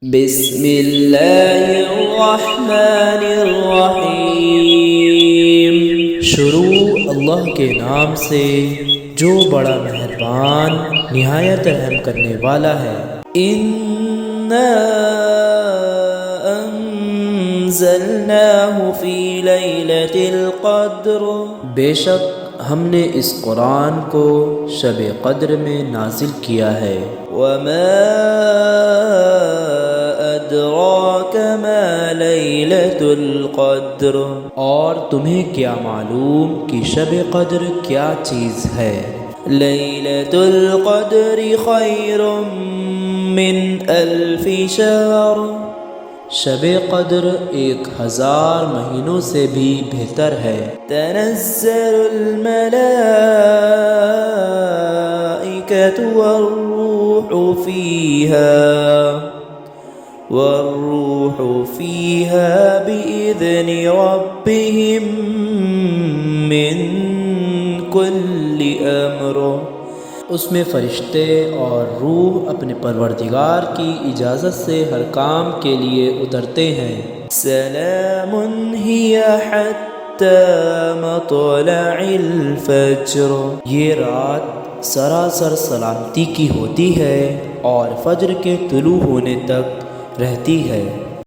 بسم اللہ الرحمن الرحیم۔ شروع اللہ کے نام سے جو بڑا مہربان نہایت رحم کرنے والا ہے۔ اِنَّا أَنزَلْنَاهُ فِي لَيْلَةِ الْقَدْرِ، بے شک ہم نے اس قرآن کو شب قدر میں نازل کیا ہے۔ وَمَا أَدْرَاكَ مَا لَيْلَةُ الْقَدْرِ، اور تمہیں کیا معلوم کہ شب قدر کیا چیز ہے۔ لَيْلَةُ الْقَدْرِ خَيْرٌ مِّنْ أَلْفِ شَهْرٍ، شب قدر 1000 مہینوں سے بھی بہتر ہے۔ تنزل الملائکۃ والروح فیہا بإذن ربہم من کل امر، اس میں فرشتے اور روح اپنے پروردگار کی اجازت سے ہر کام کے لیے اترتے ہیں۔ سلام ہی حتی مطلع الفجر، یہ رات سراسر سلامتی کی ہوتی ہے اور فجر کے طلوع ہونے تک رہتی ہے۔